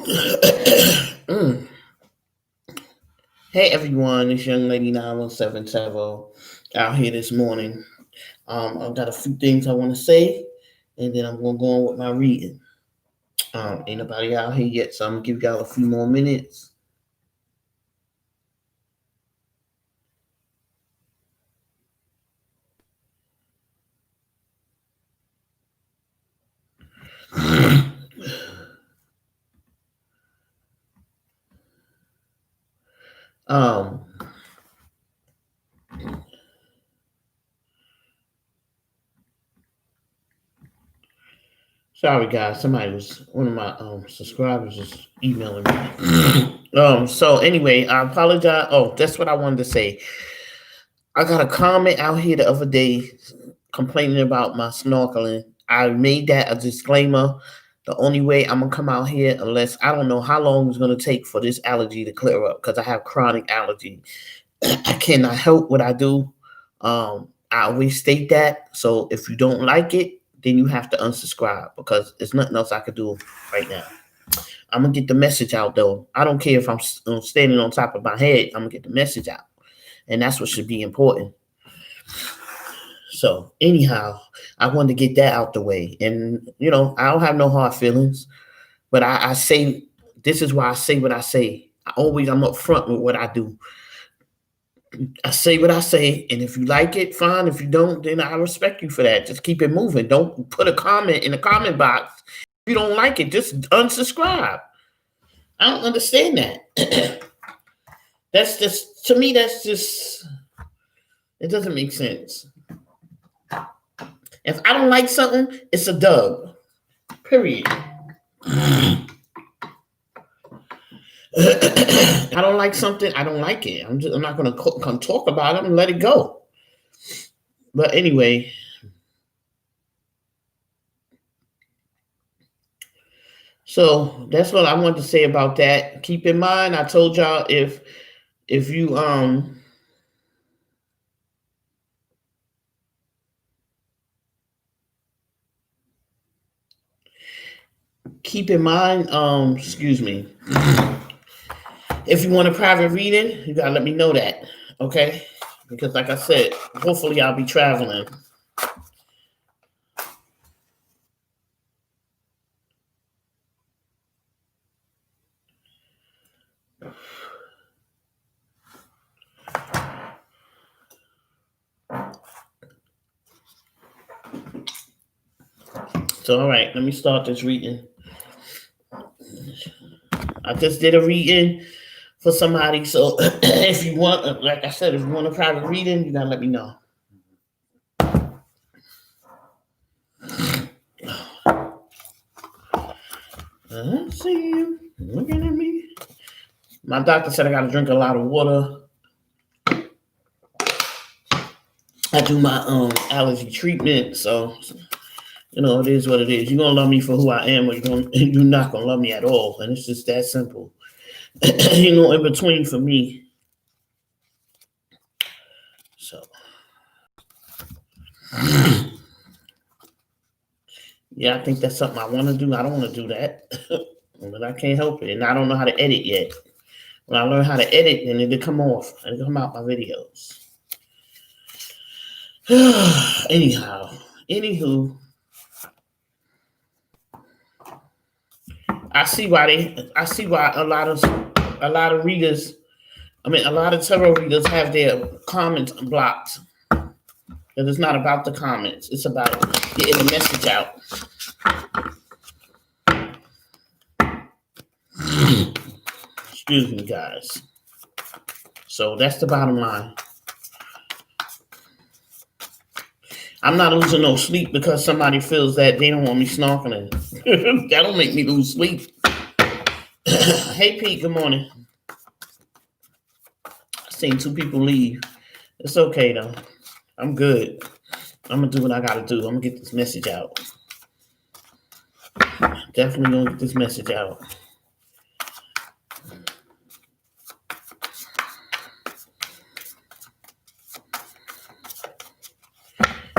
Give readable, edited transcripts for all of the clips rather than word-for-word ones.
Mm. Hey everyone, it's young lady 9177 out here this morning. I've got a few things I want to say, and then I'm gonna go on with my reading. Ain't nobody out here yet, so I'm gonna give y'all a few more minutes. Um, Sorry guys, one of my subscribers was emailing me. So anyway, I apologize. Oh, that's what I wanted to say. I got a comment out here the other day complaining about my snorkeling. I made that a disclaimer. The only way I'm gonna come out here, unless I don't know how long it's gonna take for this allergy to clear up, because I have chronic allergy. I cannot help what I do. I always state that. So if you don't like it, then you have to unsubscribe because there's nothing else I could do right now. I'm gonna get the message out though. I don't care if I'm standing on top of my head. I'm gonna get the message out, and that's what should be important. So anyhow, I wanted to get that out the way. And I don't have no hard feelings, but I say this is why I say what I say. I'm upfront with what I do. I say what I say, and if you like it, fine. If you don't, then I respect you for that. Just keep it moving. Don't put a comment in the comment box. If you don't like it, just unsubscribe. I don't understand that. That's just to me. That's just it doesn't make sense. If I don't like something, it's a dub. Period. I don't like something. I don't like it. I'm not going to come talk about it and let it go. But anyway, so that's what I wanted to say about that. Keep in mind, I told y'all if you keep in mind, excuse me, if you want a private reading, you gotta let me know that, okay? Because like I said, hopefully I'll be traveling. So all right, let me start this reading. I just did a reading for somebody. So if you want, like I said, if you want a private reading, you gotta let me know. I see you looking at me. My doctor said I gotta drink a lot of water. I do my allergy treatment, so it is what it is. You're gonna love me for who I am, or you're not gonna love me at all, and it's just that simple. In between for me. So, yeah, I think that's something I want to do. I don't want to do that, but I can't help it, and I don't know how to edit yet. When I learn how to edit, then it'll come off. It'll come out my videos. Anywho, I see why a lot of readers, a lot of tarot readers have their comments blocked. Because it's not about the comments; it's about getting the message out. Excuse me, guys. So that's the bottom line. I'm not losing no sleep because somebody feels that they don't want me snorkeling. That don't make me lose sleep. Hey, Pete, good morning. I seen 2 people leave. It's okay, though. I'm good. I'm going to do what I got to do. I'm going to get this message out. Definitely going to get this message out.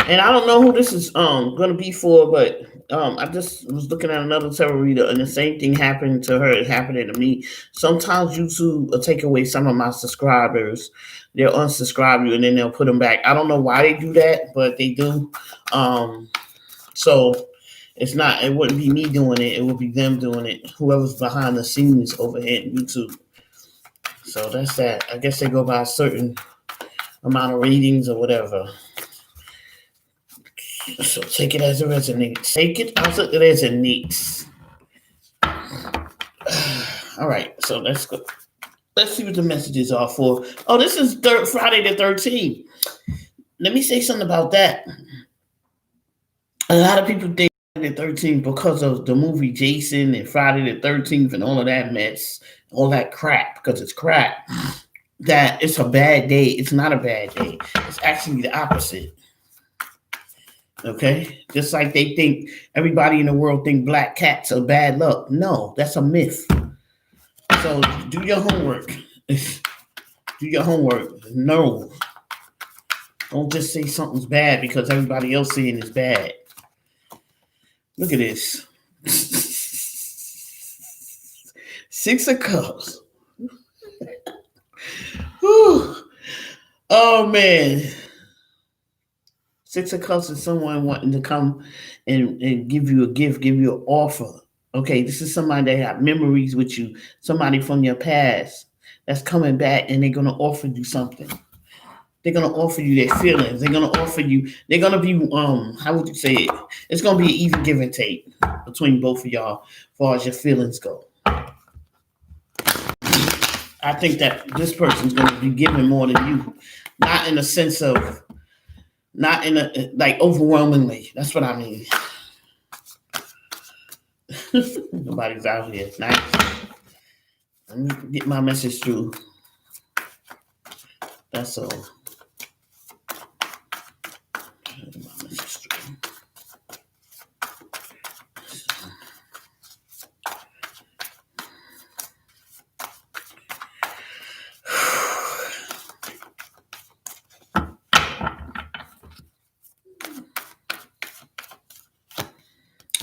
And I don't know who this is going to be for, but I just was looking at another tarot reader, and the same thing happened to her. It happened to me. Sometimes YouTube will take away some of my subscribers. They'll unsubscribe you, and then they'll put them back. I don't know why they do that, but they do. So it's not. It wouldn't be me doing it. It would be them doing it. Whoever's behind the scenes over here at YouTube. So that's that. I guess they go by a certain amount of ratings or whatever. So take it as it resonates. Take it as it resonates. All right, so let's go. Let's see what the messages are for. Oh, this is Friday the 13th. Let me say something about that. A lot of people think Friday the 13th because of the movie Jason and Friday the 13th and all of that mess, all that crap, because it's crap, that it's a bad day. It's not a bad day. It's actually the opposite. Okay, just like they think everybody in the world think black cats are bad luck. No, that's a myth. So do your homework. Do your homework. No, don't just say something's bad because everybody else saying it's bad. Look at this. 6 of Cups. Oh man. 6 of Cups is someone wanting to come and give you a gift, give you an offer. Okay, this is somebody that have memories with you, somebody from your past that's coming back, and they're gonna offer you something. They're gonna offer you their feelings. They're gonna offer you. They're gonna be how would you say it? It's gonna be an even give and take between both of y'all, as far as your feelings go. I think that this person's gonna be giving more than you, not in a sense of. Not in a like overwhelmingly. That's what I mean. Nobody's out here. Nice. Let me get my message through. That's all. Get my message through.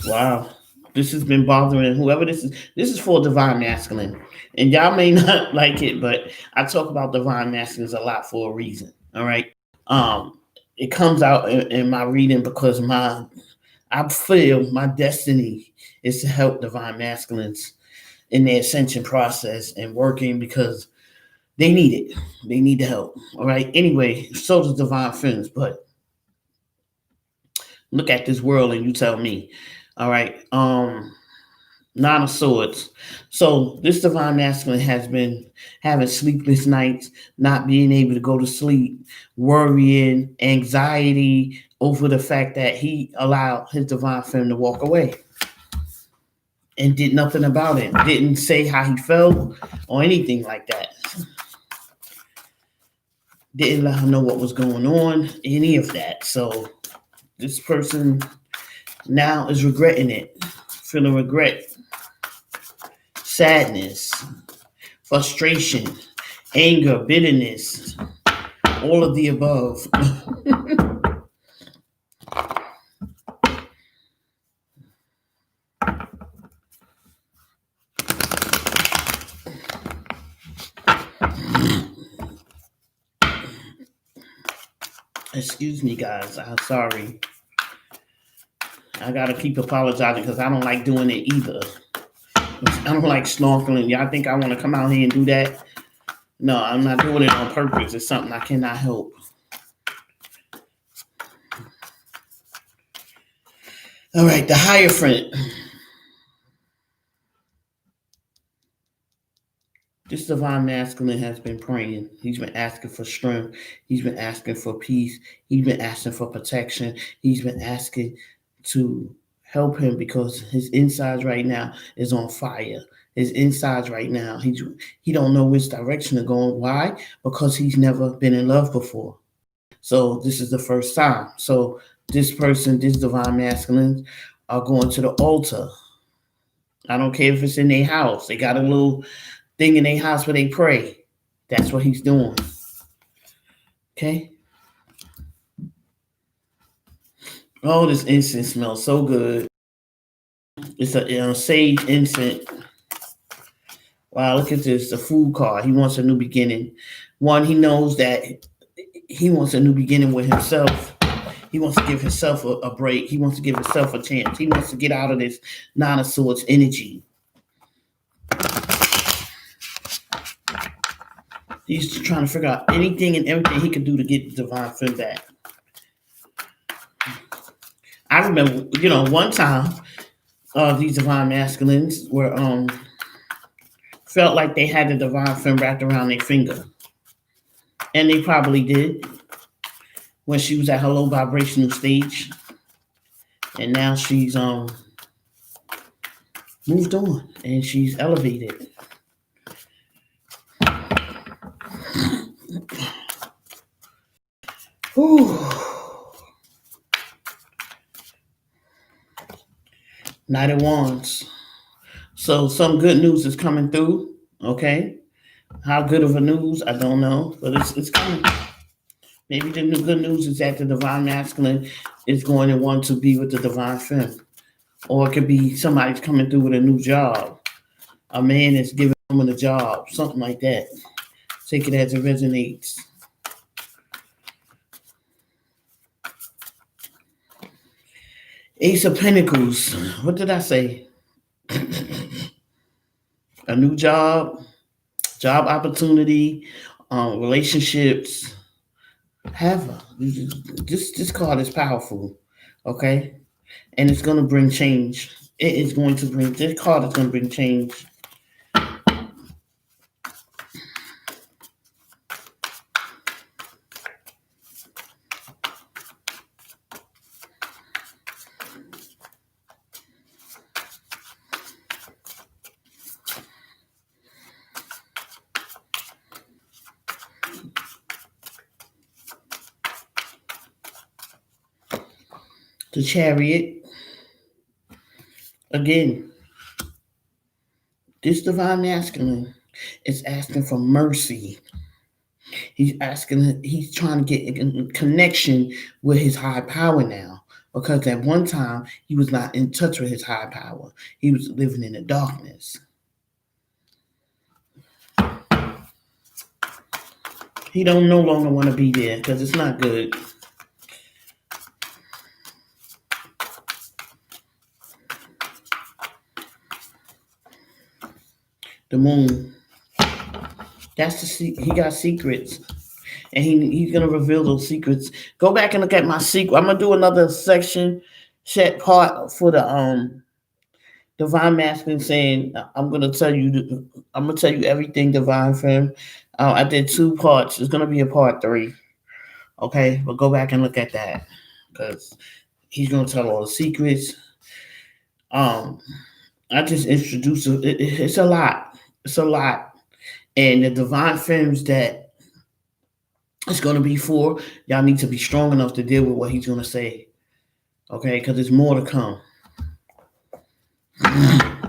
Wow. This has been bothering whoever this is. This is for divine masculine. And y'all may not like it, but I talk about divine masculines a lot for a reason. All right. It comes out in my reading because I feel my destiny is to help divine masculines in their ascension process and working because they need it. They need the help. All right. Anyway, so does divine friends, but look at this world and you tell me. All right. 9 of Swords. So this divine masculine has been having sleepless nights, not being able to go to sleep, worrying, anxiety over the fact that he allowed his divine feminine to walk away and did nothing about it. Didn't say how he felt or anything like that. Didn't let her know what was going on, any of that. So this person now is regretting it, feeling regret, sadness, frustration, anger, bitterness, all of the above. Excuse me, guys. I'm sorry. I gotta keep apologizing because I don't like doing it either. I don't like snorkeling. Y'all think I want to come out here and do that? No, I'm not doing it on purpose. It's something I cannot help. All right, the Hierophant. This divine masculine has been praying. He's been asking for strength. He's been asking for peace. He's been asking for protection. He's been asking to help him because his insides right now is on fire. His insides right now, he don't know which direction to go. Why? Because he's never been in love before. So this is the first time. So this person, this divine masculine, are going to the altar. I don't care if it's in their house. They got a little thing in their house where they pray. That's what he's doing. Okay? Oh, this incense smells so good. It's a sage incense. Wow, look at this. The food card. He wants a new beginning. One, he knows that he wants a new beginning with himself. He wants to give himself a break. He wants to give himself a chance. He wants to get out of this Nine of Swords energy. He's trying to figure out anything and everything he can do to get the divine femme back. I remember, one time, these divine masculines were felt like they had the divine femme wrapped around their finger, and they probably did when she was at her low vibrational stage, and now she's moved on and she's elevated. Whew. Knight of Wands. So some good news is coming through. Okay, how good of a news I don't know, but it's coming. Maybe the good news is that the divine masculine is going to want to be with the divine femme, or it could be somebody's coming through with a new job. A man is giving a woman a job, something like that. Take it as it resonates. Ace of Pentacles. What did I say? A new job opportunity, relationships. This card is powerful, okay, and it's going to bring change. This card is going to bring change. The Chariot. Again, this divine masculine is asking for mercy. He's trying to get a connection with his high power now. Because at one time, he was not in touch with his high power. He was living in the darkness. He don't no longer want to be there because it's not good. The Moon. He got secrets. And he's going to reveal those secrets. Go back and look at my secret. I'm going to do another section, set part for the divine masculine, saying I'm going to tell you everything, divine femme. I did 2 parts. It's going to be a part 3. Okay, but go back and look at that because he's going to tell all the secrets. I just introduced it's a lot. It's a lot. And the divine femmes that it's going to be for, y'all need to be strong enough to deal with what he's going to say. Okay, because there's more to come.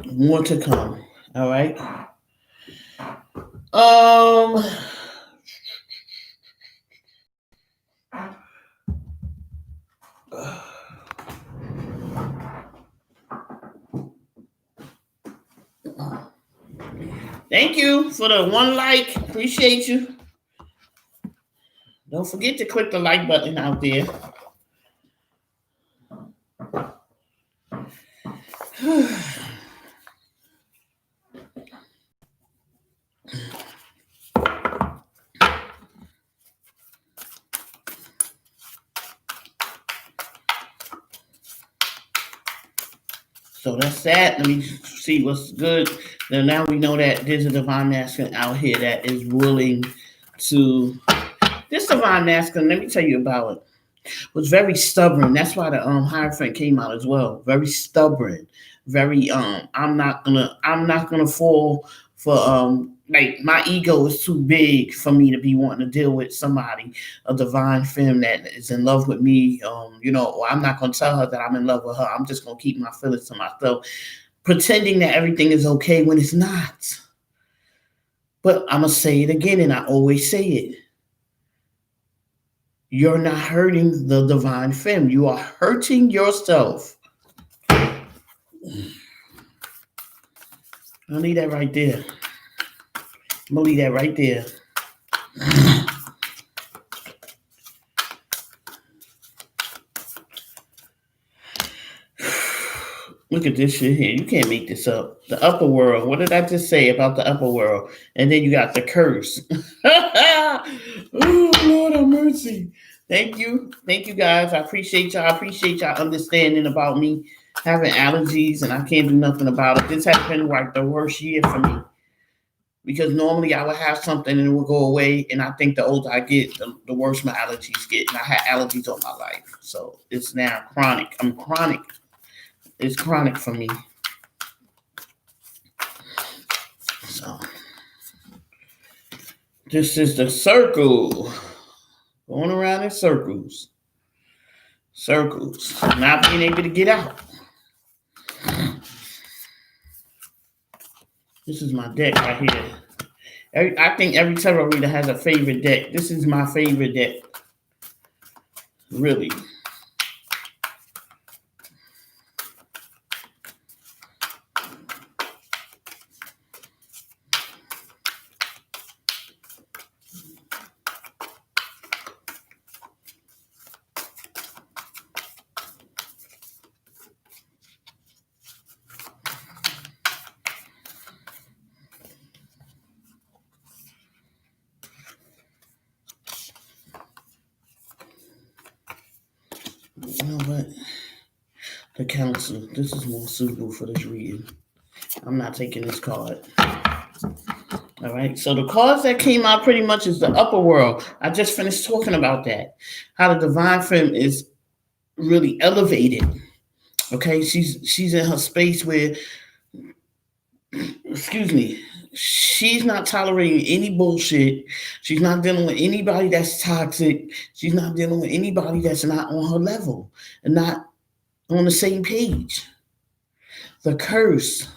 More to come. All right. Thank you for the 1 like. Appreciate you. Don't forget to click the like button out there. So that's that. Let me see what's good. Now we know that there's a divine masculine out here that is willing to. This divine masculine, let me tell you about it, was very stubborn. That's why the Hierophant came out as well. Very stubborn. Very I'm not gonna fall for like my ego is too big for me to be wanting to deal with somebody, a divine femme that is in love with me. Or I'm not gonna tell her that I'm in love with her. I'm just gonna keep my feelings to myself, pretending that everything is okay when it's not. But I'm gonna say it again, and I always say it. You're not hurting the divine femme. You are hurting yourself. I'll leave that right there. I'm gonna leave that right there. Look at this shit here. You can't make this up. The upper world. What did I just say about the upper world? And then you got the curse. Oh, Lord have mercy. Thank you. Thank you, guys. I appreciate y'all. I appreciate y'all understanding about me having allergies and I can't do nothing about it. This has been like the worst year for me. Because normally I would have something and it would go away. And I think the older I get, the worse my allergies get. And I had allergies all my life. So it's now chronic. I'm chronic. It's chronic for me. So this is the circle. Going around in circles. Circles. Not being able to get out. This is my deck right here. I think every tarot reader has a favorite deck. This is my favorite deck. Really. You know what? The council. This is more suitable for this reading. I'm not taking this card. All right. So the cards that came out pretty much is the upper world. I just finished talking about that. How the divine femme is really elevated. Okay. She's in her space where, excuse me, she's not tolerating any bullshit. She's not dealing with anybody that's toxic. She's not dealing with anybody that's not on her level and not on the same page. The curse.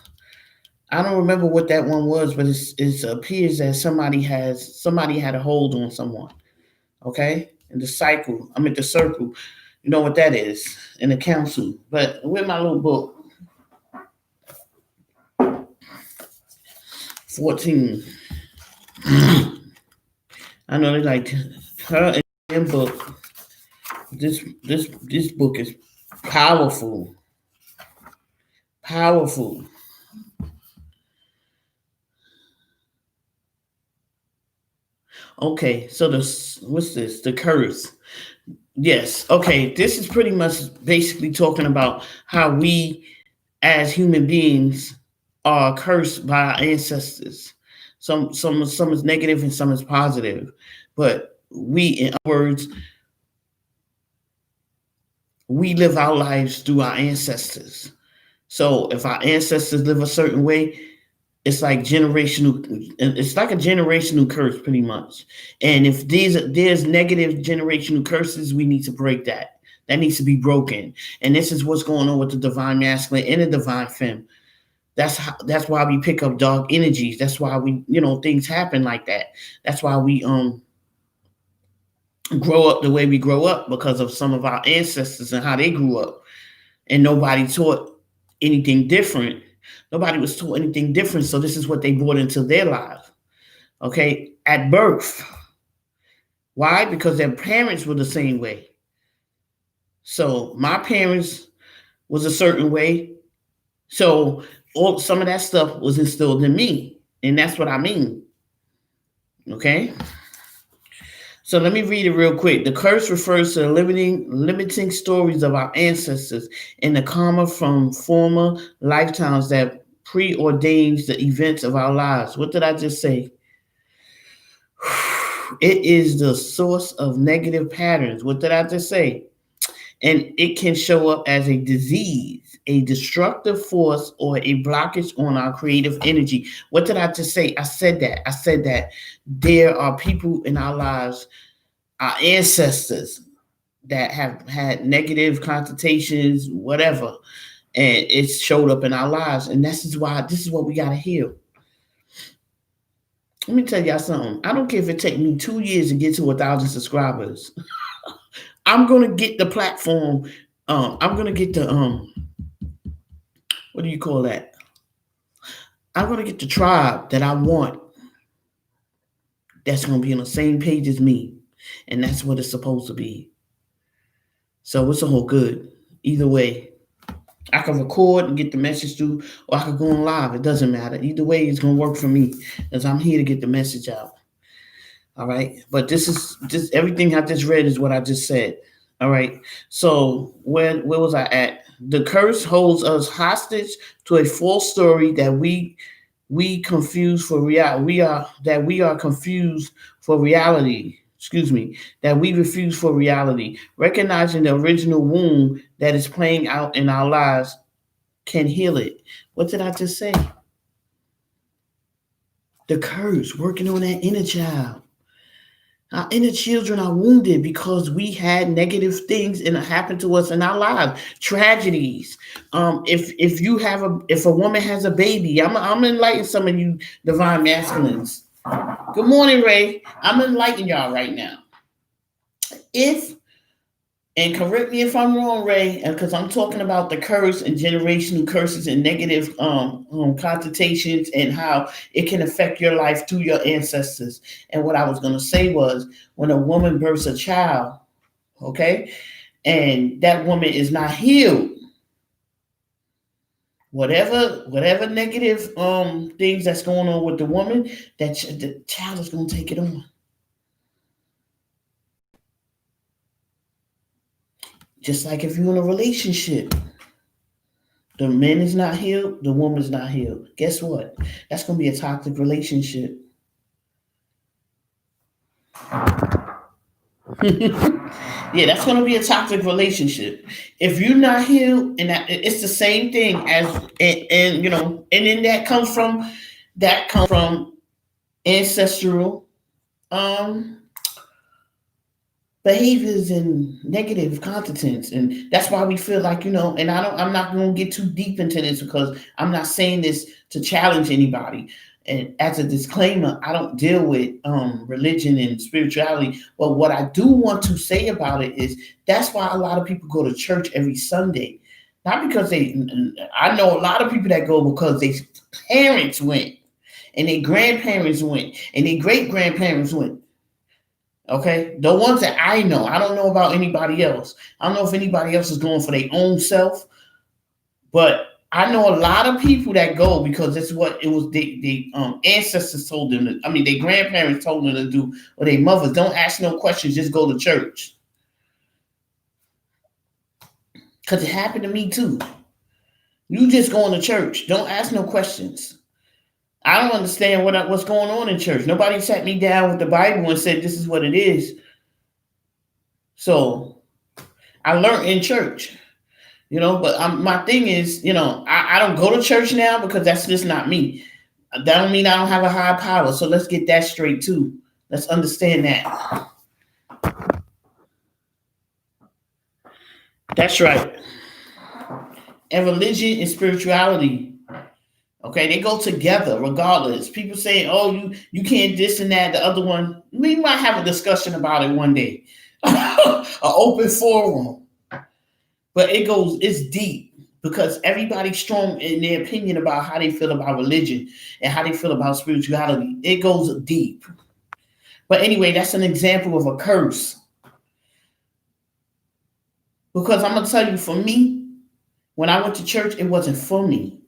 I don't remember what that one was, but it appears that somebody had a hold on someone. Okay? In the cycle. I'm at the circle. You know what that is. In the council. But with my little book. 14. I know they like her and book. This book is powerful. Powerful. Okay, so what's this? The curse. Yes. Okay, this is pretty much basically talking about how we as human beings are cursed by our ancestors. Some is negative and some is positive. But we, in other words, we live our lives through our ancestors. So if our ancestors live a certain way, it's like generational. It's like a generational curse, pretty much. And if there's negative generational curses, we need to break that. That needs to be broken. And this is what's going on with the divine masculine and the divine femme. That's why we pick up dark energies. That's why things happen like that. That's why we grow up the way we grow up because of some of our ancestors and how they grew up. And nobody taught anything different. Nobody was taught anything different. So this is what they brought into their life. Okay. At birth. Why? Because their parents were the same way. So my parents was a certain way. So some of that stuff was instilled in me. And that's what I mean. Okay. So let me read it real quick. The curse refers to the limiting stories of our ancestors and the karma from former lifetimes that preordains the events of our lives. What did I just say? It is the source of negative patterns. What did I just say? And it can show up as a disease, a destructive force, or a blockage on our creative energy. What did I just say? I said that there are people in our lives, our ancestors, that have had negative connotations, whatever, and it's showed up in our lives. And this is what we got to heal. Let me tell y'all something. I don't care if it takes me 2 years to get to 1,000 subscribers. I'm going to get the platform. I'm going to get what do you call that? I'm going to get the tribe that I want that's going to be on the same page as me. And that's what it's supposed to be. So it's all good. Either way, I can record and get the message through, or I could go on live. It doesn't matter. Either way, it's going to work for me because I'm here to get the message out. All right. But this is just everything I just read is what I just said. All right. So where was I at? The curse holds us hostage to a false story that we confuse for reality. We are confused for reality. Excuse me, that we refuse for reality. Recognizing the original wound that is playing out in our lives can heal it. What did I just say? The curse, working on that inner child. Our inner children are wounded because we had negative things and happen to us in our lives, tragedies. If a woman has a baby, I'm enlightening some of you divine masculines. Good morning, Ray. I'm enlightening y'all right now. And correct me if I'm wrong, Ray, because I'm talking about the curse and generational curses and negative connotations and how it can affect your life through your ancestors. And what I was going to say was when a woman births a child, okay, and that woman is not healed, whatever negative things that's going on with the woman, the child is going to take it on. Just like if you're in a relationship, the man is not healed, the woman is not healed. Guess what? That's going to be a toxic relationship. Yeah, that's going to be a toxic relationship. If you're not healed, and it's the same thing as, and then that comes from ancestral behaviors and negative contents, and that's why we feel like and I'm not going to get too deep into this because I'm not saying this to challenge anybody, and as a disclaimer, I don't deal with religion and spirituality, but what I do want to say about it is that's why a lot of people go to church every Sunday, not because I know a lot of people that go because their parents went and their grandparents went and their great grandparents went. Okay, the ones that I know, I don't know about anybody else. I don't know if anybody else is going for their own self, but I know a lot of people that go because it's what it was. The ancestors told them. Their grandparents told them to do, or their mothers. Don't ask no questions. Just go to church. Because it happened to me too. You just going to church. Don't ask no questions. I don't understand what's going on in church. Nobody sat me down with the Bible and said, this is what it is. So I learned in church, but my thing is, I don't go to church now because that's just not me. That don't mean I don't have a high power. So let's get that straight too. Let's understand that. That's right. And religion and spirituality, okay, they go together regardless. People say, oh, you can't this and that, the other one. We might have a discussion about it one day. An open forum. But it's deep because everybody's strong in their opinion about how they feel about religion and how they feel about spirituality. It goes deep. But anyway, that's an example of a curse. Because I'm going to tell you, for me, when I went to church, it wasn't for me.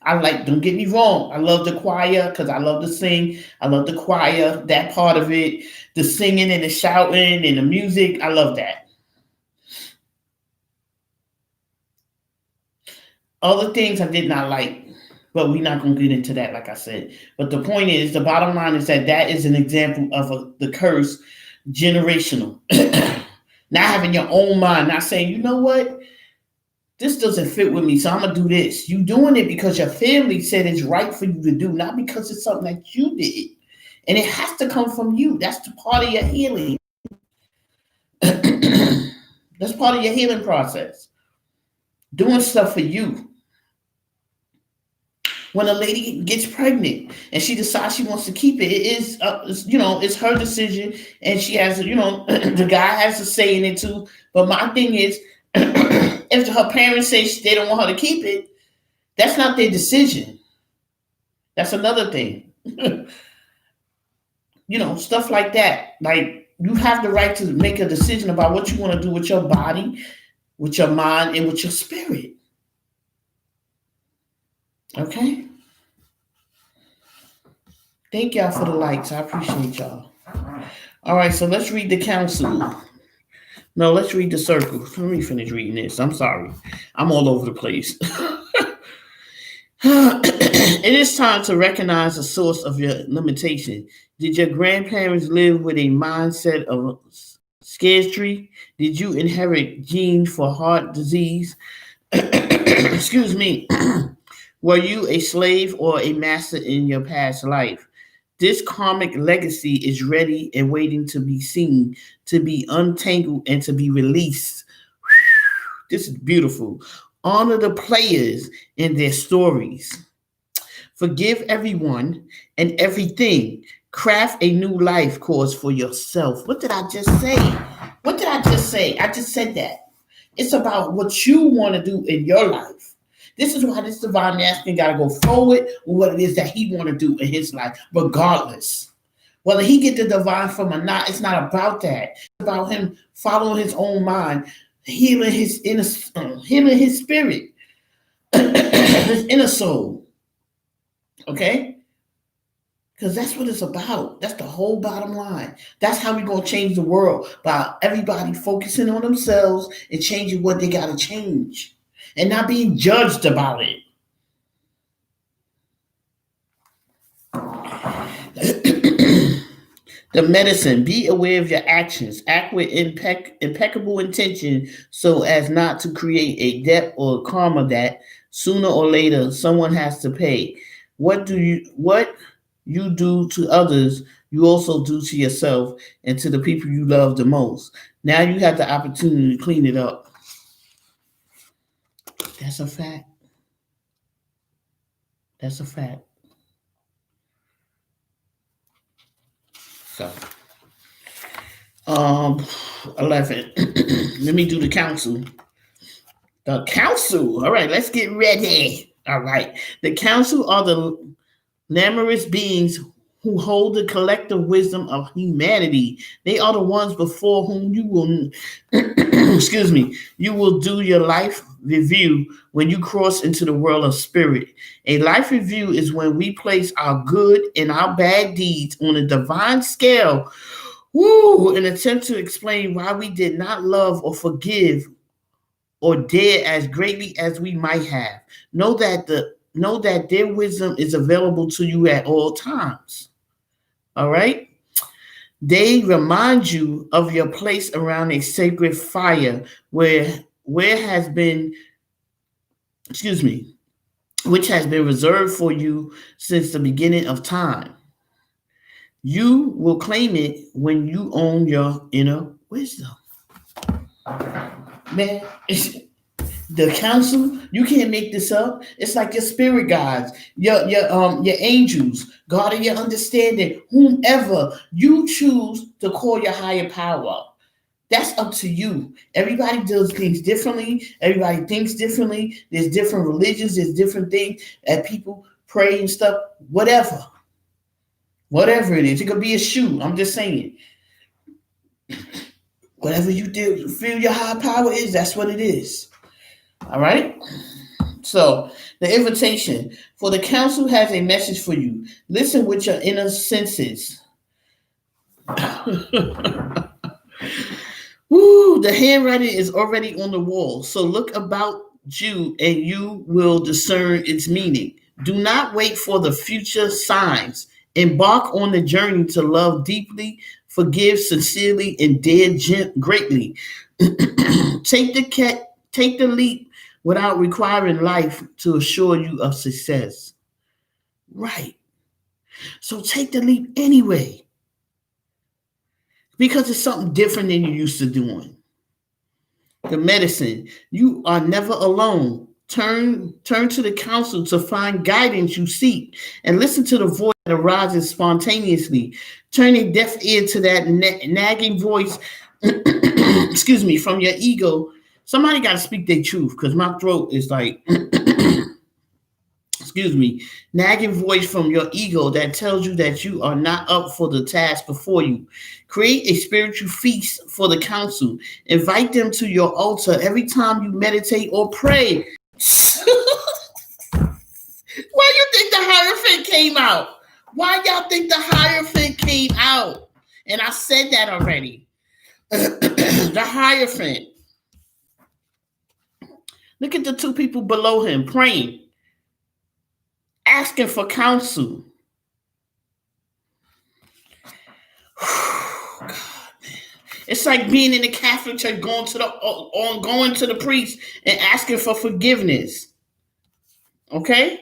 Don't get me wrong, I love the choir because I love to sing. I love the choir, that part of it, the singing and the shouting and the music. I love that. Other things I did not like, but we're not going to get into that, like I said. But the point is, the bottom line is that is an example of the curse, generational. Not having your own mind, not saying, you know what? This doesn't fit with me, so I'm going to do this. You doing it because your family said it's right for you to do, not because it's something that you did. And it has to come from you. That's the part of your healing. That's part of your healing process. Doing stuff for you. When a lady gets pregnant and she decides she wants to keep it, it's her decision, and she has, the guy has a say in it too. But my thing is, if her parents say they don't want her to keep it, That's not their decision. That's another thing. Stuff like that. Like, you have the right to make a decision about what you want to do with your body, with your mind, and with your spirit. Okay? Thank y'all for the likes. I appreciate y'all. All right, so let's read the council. No, let's read the circle. Let me finish reading this. I'm sorry. I'm all over the place. It is time to recognize the source of your limitation. Did your grandparents live with a mindset of scarcity? Did you inherit genes for heart disease? Excuse me. Were you a slave or a master in your past life? This karmic legacy is ready and waiting to be seen, to be untangled, and to be released. This is beautiful. Honor the players and their stories. Forgive everyone and everything. Craft a new life course for yourself. What did I just say? What did I just say? I just said that. It's about what you want to do in your life. This is why this divine masculine got to go forward with what it is that he want to do in his life, regardless. Whether he get the divine from or not, it's not about that. It's about him following his own mind, healing his healing his spirit, his inner soul. Okay? Because that's what it's about. That's the whole bottom line. That's how we're going to change the world, by everybody focusing on themselves and changing what they got to change and not being judged about it. The medicine, be aware of your actions. Act with impeccable intention so as not to create a debt or karma that sooner or later someone has to pay. What you do to others, you also do to yourself and to the people you love the most. Now you have the opportunity to clean it up. That's a fact. That's a fact. So, 11. Let me do the council. The council. All right, let's get ready. All right. The council are the Lamorous beings who hold the collective wisdom of humanity. They are the ones before whom you will, excuse me, you will do your life review when you cross into the world of spirit. A life review is when we place our good and our bad deeds on a divine scale, in an attempt to explain why we did not love or forgive or dare as greatly as we might have. Know that their wisdom is available to you at all times. All right? They remind you of your place around a sacred fire where has been, which has been reserved for you since the beginning of time. You will claim it when you own your inner wisdom. Man, the council, you can't make this up. It's like your spirit guides, your angels, God of your understanding, whomever you choose to call your higher power. That's up to you. Everybody does things differently. Everybody thinks differently. There's different religions. There's different things that people pray and stuff. Whatever it is, it could be a shoe. I'm just saying. Whatever you do, feel your high power is. That's what it is. All right. So the invitation for the council has a message for you. Listen with your inner senses. Woo, the handwriting is already on the wall. So look about you and you will discern its meaning. Do not wait for the future signs. Embark on the journey to love deeply, forgive sincerely, and dare greatly. Take the leap without requiring life to assure you of success. Right. So take the leap anyway. Because it's something different than you're used to doing. The medicine. You are never alone. Turn to the council to find guidance you seek and listen to the voice that arises spontaneously. Turn a deaf ear to that nagging voice, from your ego. Somebody got to speak their truth because my throat is like, nagging voice from your ego that tells you that you are not up for the task before you. Create a spiritual feast for the council. Invite them to your altar every time you meditate or pray. Why you think the Hierophant came out? Why y'all think the Hierophant came out? And I said that already. The Hierophant. Look at the two people below him praying, asking for counsel. God, man. It's like being in the Catholic Church, going to the priest and asking for forgiveness. Okay?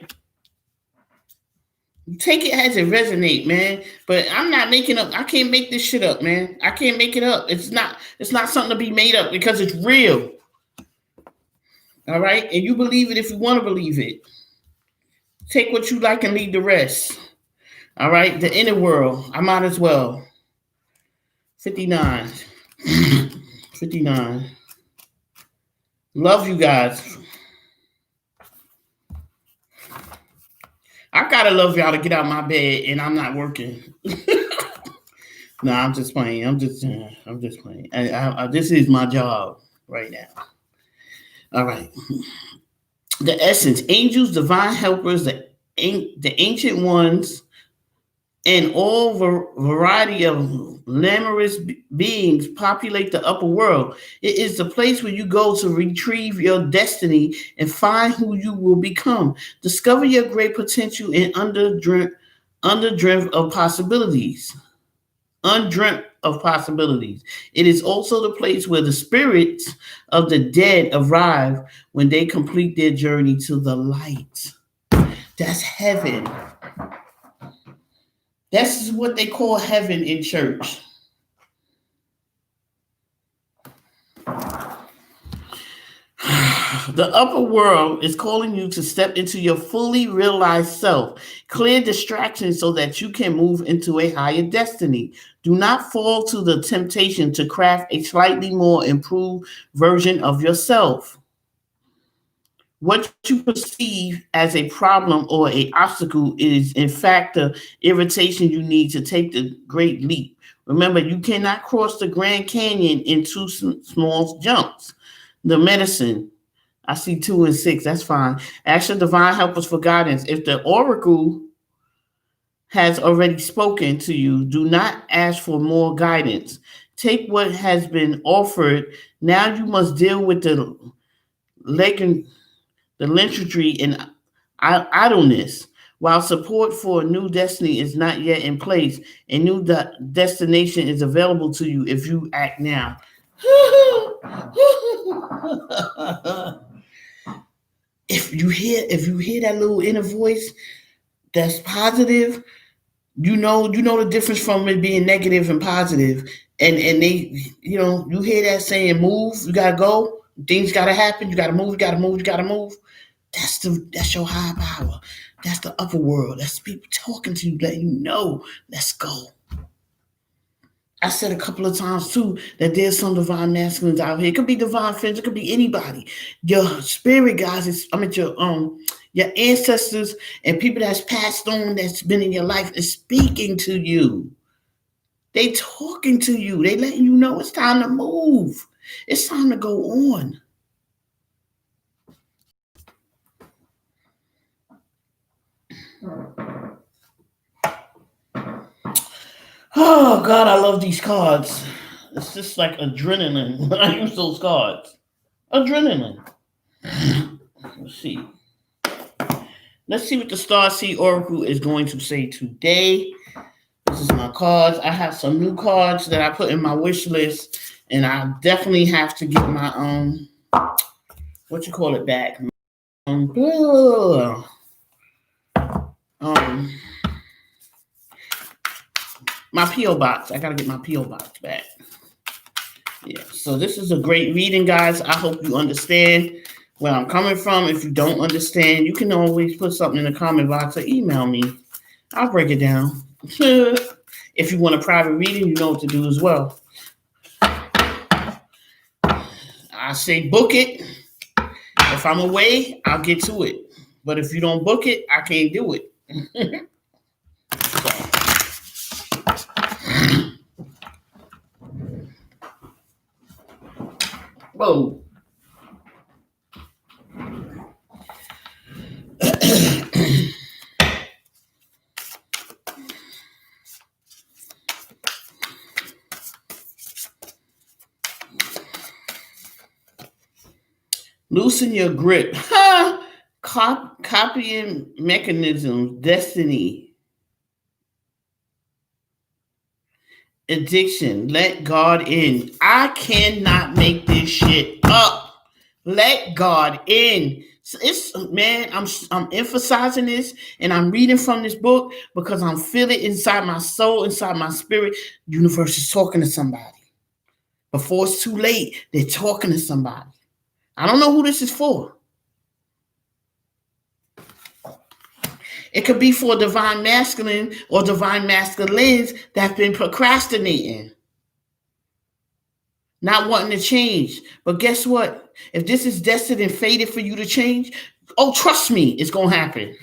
Take it as it resonates, man. But I'm not making up. I can't make this shit up, man. I can't make it up. It's not something to be made up because it's real. All right? And you believe it if you want to believe it. Take what you like and leave the rest. All right? The inner world. I might as well. 59. 59. Love you guys. I gotta love y'all to get out of my bed and I'm not working. No, I'm just playing. I'm just playing. This is my job right now. All right. The essence, angels, divine helpers, the ancient ones, and all variety of lamorous beings populate the upper world. It is the place where you go to retrieve your destiny and find who you will become. Discover your great potential and undreamt of possibilities. Undreamt of possibilities. It is also the place where the spirits of the dead arrive when they complete their journey to the light. That's heaven. That's what they call heaven in church. The upper world is calling you to step into your fully realized self. Clear distractions so that you can move into a higher destiny. Do not fall to the temptation to craft a slightly more improved version of yourself. What you perceive as a problem or an obstacle is, in fact, the irritation you need to take the great leap. Remember, you cannot cross the Grand Canyon in two small jumps. The medicine, I see 2 and 6, that's fine. Ask your divine helpers for guidance. If the oracle has already spoken to you, do not ask for more guidance. Take what has been offered. Now you must deal with the lynchantry and idleness. While support for a new destiny is not yet in place, a new destination is available to you if you act now. If you hear that little inner voice that's positive, you know the difference from it being negative and positive. And they, you hear that saying, move, you gotta go, things gotta happen, you gotta move, you gotta move, you gotta move. That's your high power. That's the upper world. That's people talking to you, letting you know, let's go. I said a couple of times too that there's some divine masculines out here. It could be divine friends. It could be anybody. Your spirit guys, your ancestors and people that's passed on, that's been in your life, is speaking to you. They talking to you. They letting you know it's time to move. It's time to go on. Oh, God, I love these cards. It's just like adrenaline when I use those cards. Adrenaline. Let's see. Let's see what the Starseed Oracle is going to say today. This is my cards. I have some new cards that I put in my wish list, and I definitely have to get my back. My P.O. box. I gotta get my P.O. box back. Yeah, so this is a great reading, guys. I hope you understand where I'm coming from. If you don't understand, you can always put something in the comment box or email me. I'll break it down. If you want a private reading, you know what to do as well. I say book it. If I'm away, I'll get to it. But if you don't book it, I can't do it. Whoa. Loosen your grip. Copying mechanisms, destiny, addiction. Let God in. I cannot make this shit up. Let God in. It's man, I'm emphasizing this and I'm reading from this book because I'm feeling inside my soul, inside my spirit. The universe is talking to somebody. Before it's too late, they're talking to somebody. I don't know who this is for. It could be for divine masculine or divine masculines that have been procrastinating, not wanting to change. But guess what? If this is destined and fated for you to change, oh, trust me, it's going to happen.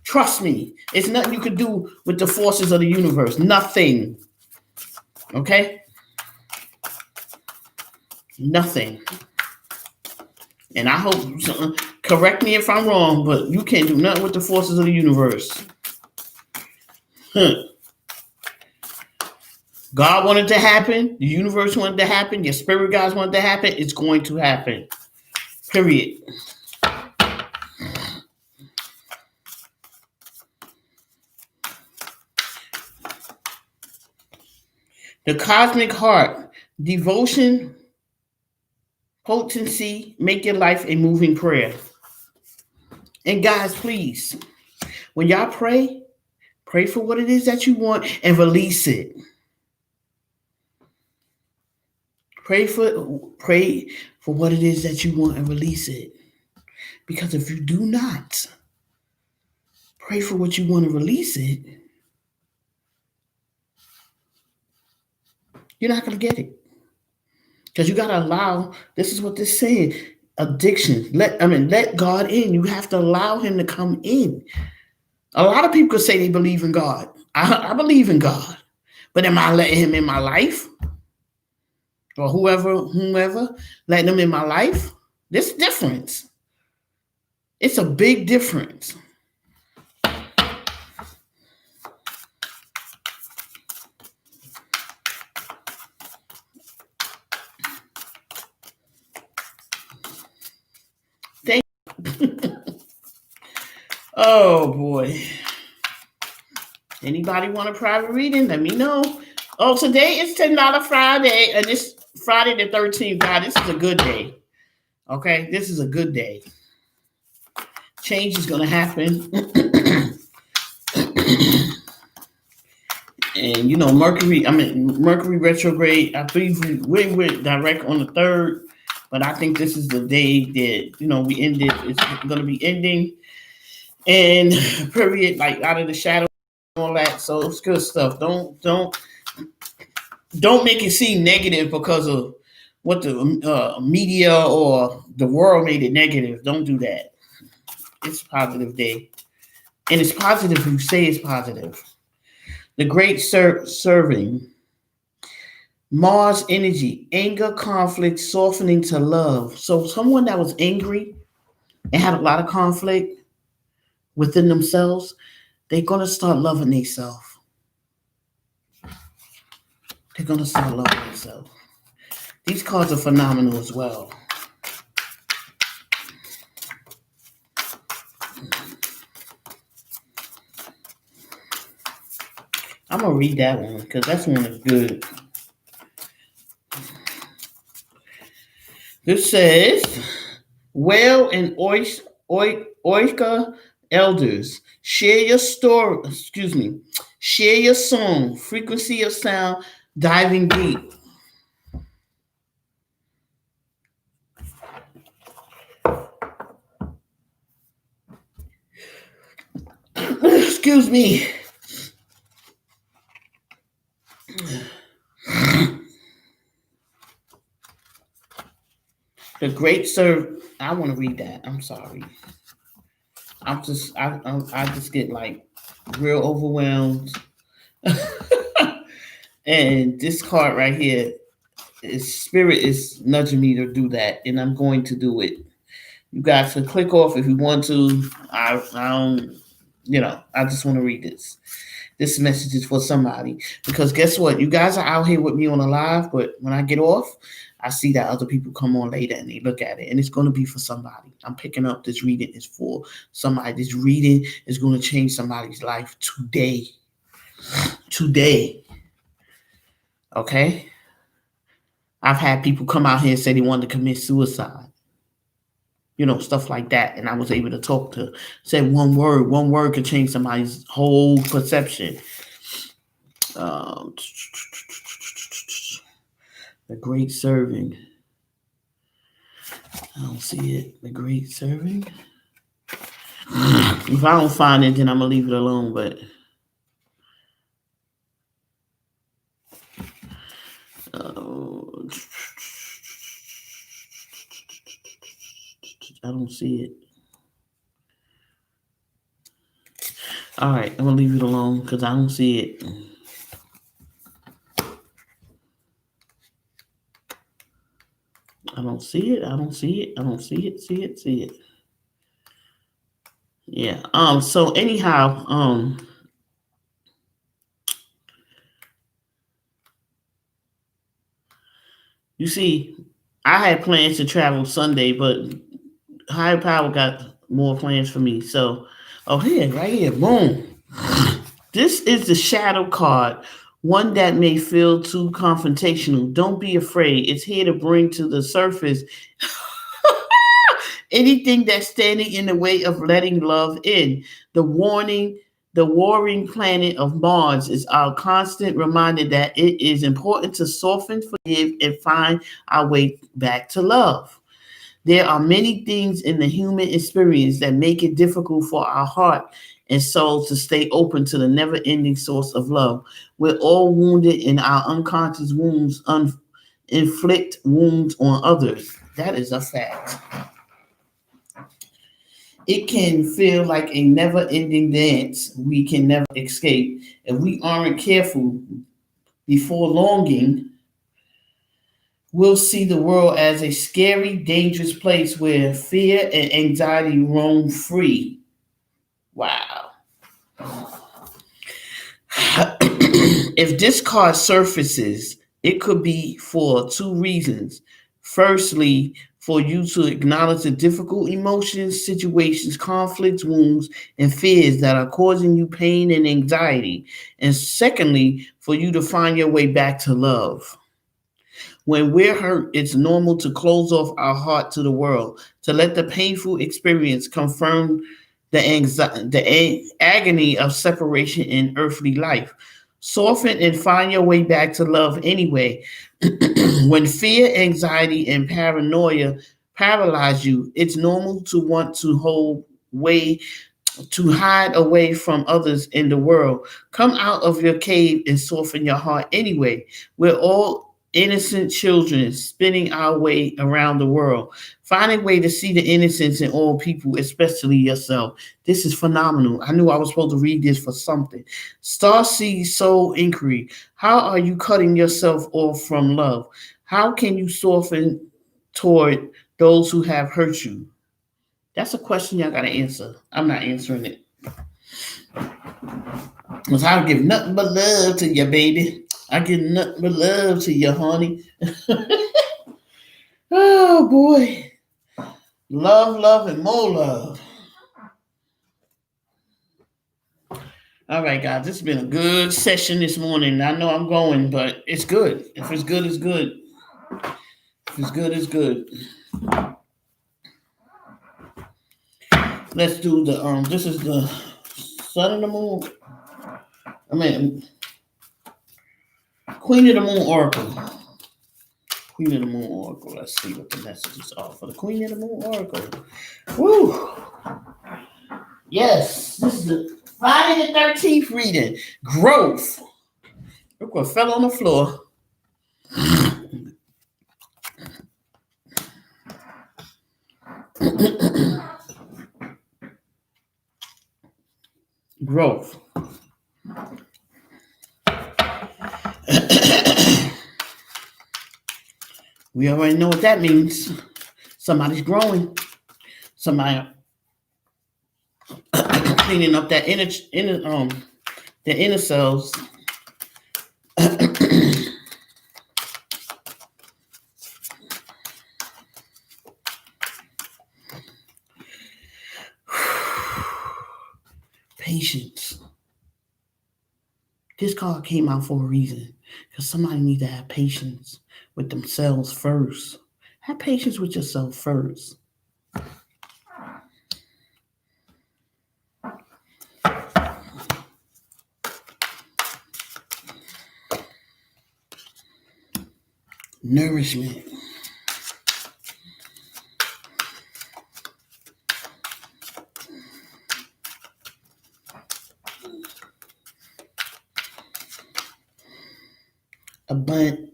Trust me. It's nothing you could do with the forces of the universe. Nothing. Okay? Nothing. And I hope, correct me if I'm wrong, but you can't do nothing with the forces of the universe. God wanted to happen. The universe wanted to happen. Your spirit guides wanted to happen. It's going to happen. Period. The cosmic heart. Devotion, potency, make your life a moving prayer. And guys, please, when y'all pray for what it is that you want and release it. Pray for what it is that you want and release it. Because if you do not pray for what you want to release it, you're not going to get it. Because you got to allow, this is what this said, addiction. Let God in. You have to allow him to come in. A lot of people could say they believe in God. I believe in God. But am I letting him in my life? Or whomever, letting him in my life? There's a difference. It's a big difference. Oh boy. Anybody want a private reading? Let me know. Oh, today is $10 Friday, and it's Friday the 13th. God, this is a good day. Okay, this is a good day. Change is gonna happen. And you know, Mercury retrograde. I believe we went direct on the 3rd, but I think this is the day that we ended. It's gonna be ending. And period, like out of the shadow, all that. So it's good stuff. Don't make it seem negative because of what the media or the world made it negative. Don't do that. It's a positive day, and it's positive if you say it's positive. The great serving. Mars energy, anger, conflict, softening to love. So someone that was angry and had a lot of conflict within themselves, they're going to start loving themselves. They're going to start loving themselves. These cards are phenomenal as well. I'm going to read that one because that one is good. This says, Whale and Oika elders, share your story, share your song, frequency of sound, diving deep. Excuse me. The great serve. I want to read that. I'm sorry. I just get like real overwhelmed. And this card right here, spirit is nudging me to do that, and I'm going to do it. You guys can click off if you want to. I don't, I just want to read this. This message is for somebody, because guess what? You guys are out here with me on a live, but when I get off, I see that other people come on later and they look at it, and it's going to be for somebody. I'm picking up this reading is for somebody. This reading is going to change somebody's life today. Today. Okay? I've had people come out here and say they wanted to commit suicide. Stuff like that. And I was able to say one word could change somebody's whole perception. The great serving. I don't see it. The great serving. If I don't find it, then I'm going to leave it alone. But I don't see it. All right, I'm going to leave it alone because I don't see it. I don't see it. I don't see it. I don't see it. See it. Yeah. So anyhow, you see, I had plans to travel Sunday, but higher power got more plans for me. So, here, right here, boom. This is the shadow card, one that may feel too confrontational. Don't be afraid. It's here to bring to the surface anything that's standing in the way of letting love in. The warring planet of Mars is our constant reminder that it is important to soften, forgive, and find our way back to love. There are many things in the human experience that make it difficult for our heart and soul to stay open to the never-ending source of love. We're all wounded, and our unconscious wounds inflict wounds on others. That is a fact. It can feel like a never-ending dance we can never escape. If we aren't careful, before longing, we'll see the world as a scary, dangerous place where fear and anxiety roam free. Wow. If this card surfaces, it could be for two reasons. Firstly, for you to acknowledge the difficult emotions, situations, conflicts, wounds, and fears that are causing you pain and anxiety. And secondly, for you to find your way back to love. When we're hurt, it's normal to close off our heart to the world, to let the painful experience confirm the agony of separation in earthly life. Soften and find your way back to love anyway. When fear, anxiety, and paranoia paralyze you, it's normal to want to hide away from others in the world. Come out of your cave and soften your heart anyway. We're all innocent children spinning our way around the world. Find a way to see the innocence in all people, especially yourself. This is phenomenal. I knew I was supposed to read this for something. Starseed Soul Inquiry. How are you cutting yourself off from love? How can you soften toward those who have hurt you? That's a question y'all got to answer. I'm not answering it. Because I'll give nothing but love to you, baby. I give nothing but love to you, honey. Oh, boy. Love, and more love. All right, guys. This has been a good session this morning. I know I'm going, but it's good. If it's good, it's good. If it's good, it's good. Let's do the this is the Sun and the Moon. Queen of the Moon Oracle. Queen of the Moon Oracle. Let's see what the messages are for the Queen of the Moon Oracle. Woo! Yes, this is the Friday the 13th reading. Growth. Look what fell on the floor. Growth. We already know what that means. Somebody's growing. Somebody cleaning up that the inner cells. Patience. This card came out for a reason, because somebody needs to have patience with themselves first. Have patience with yourself first. Nourishment. Abundance.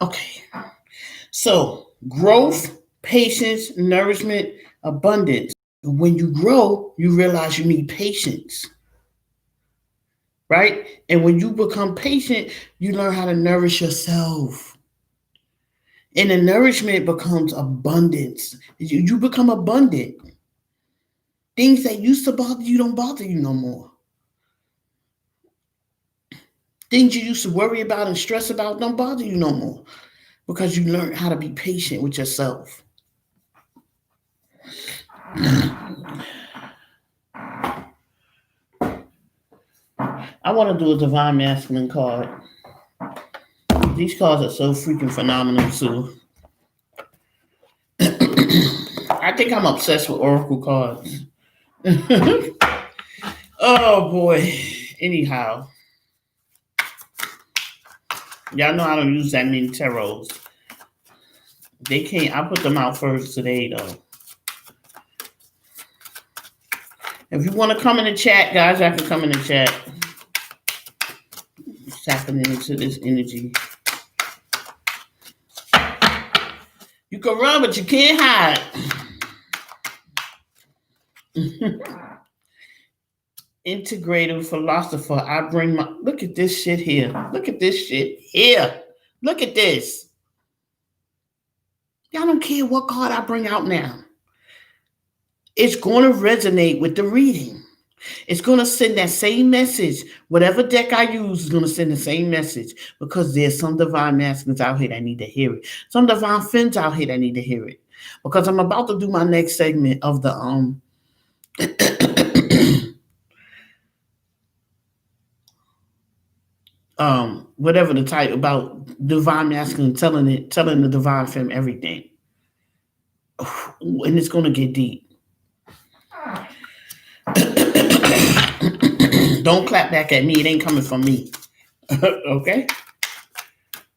Okay. So, growth, patience, nourishment, abundance. When you grow, you realize you need patience. Right? And when you become patient, you learn how to nourish yourself. And the nourishment becomes abundance. You become abundant. Things that used to bother you don't bother you no more. Things you used to worry about and stress about don't bother you no more, because you learn how to be patient with yourself. I want to do a divine masculine card. These cards are so freaking phenomenal too. I think I'm obsessed with oracle cards. Oh boy. Anyhow, y'all know I don't use that many tarots. They can't. I put them out first today though. If you want to come in the chat, guys, I can come in the chat. Tapping into this energy. You can run, but you can't hide. Integrative philosopher. I bring my. Look at this shit here. Look at this shit here. Look at this. Y'all don't care what card I bring out now. It's going to resonate with the reading. It's going to send that same message. Whatever deck I use is going to send the same message, because there's some divine masculines out here that need to hear it. Some divine femmes out here that need to hear it. Because I'm about to do my next segment of the whatever the title about divine masculine telling the divine femme everything. And it's going to get deep. Don't clap back at me. It ain't coming from me. Okay?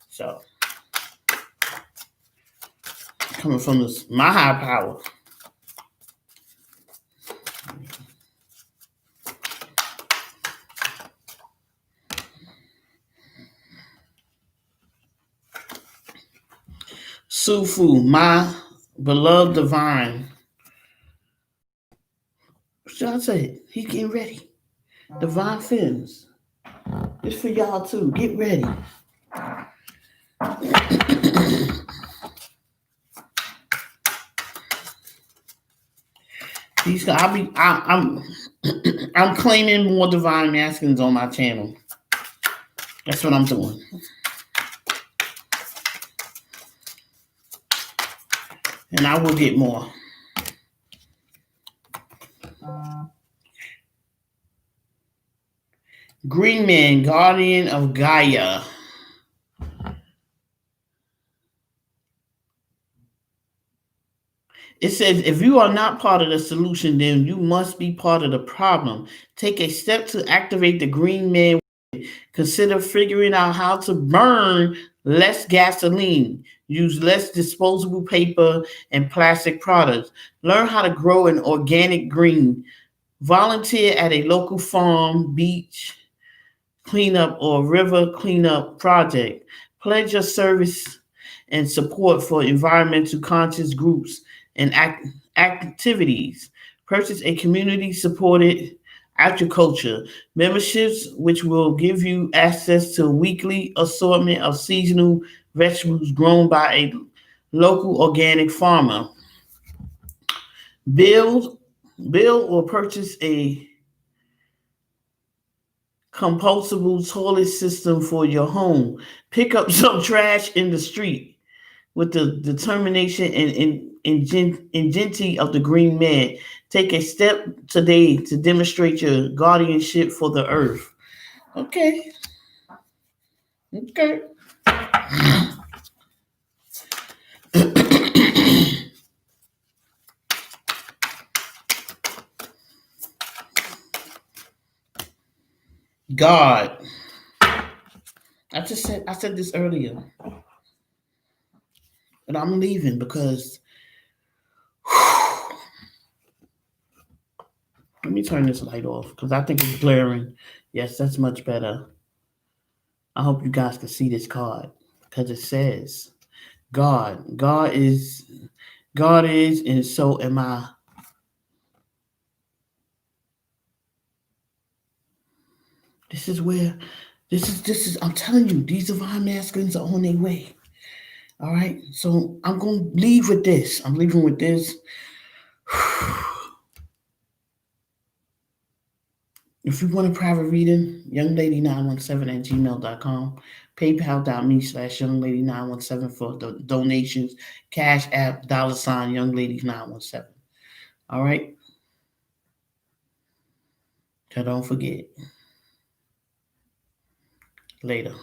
So, coming from my high power. Sufu, my beloved divine. What should I say? He's getting ready. Divine femmes. It's for y'all too. Get ready. These I'm claiming more divine masculines on my channel. That's what I'm doing. And I will get more. Green Man, Guardian of Gaia. It says, if you are not part of the solution, then you must be part of the problem. Take a step to activate the Green Man. Consider figuring out how to burn less gasoline. Use less disposable paper and plastic products. Learn how to grow an organic green. Volunteer at a local farm, beach cleanup, or river cleanup project. Pledge your service and support for environmental conscious groups and activities. Purchase a community-supported agriculture memberships, which will give you access to a weekly assortment of seasonal vegetables grown by a local organic farmer. Build, build or purchase a compostable toilet system for your home. Pick up some trash in the street with the determination and ingenuity of the green man. Take a step today to demonstrate your guardianship for the earth. Okay, okay. God, I said this earlier, but I'm leaving because let me turn this light off because I think it's glaring. Yes, that's much better. I hope you guys can see this card because it says God. God is, and so am I. This is where this is I'm telling you, these divine masculines are on their way. All right. So I'm gonna leave with this. I'm leaving with this. If you want a private reading, younglady917 at gmail.com, paypal.me/younglady917 for the donations, cash app, $ younglady917. All right. So don't forget. Later.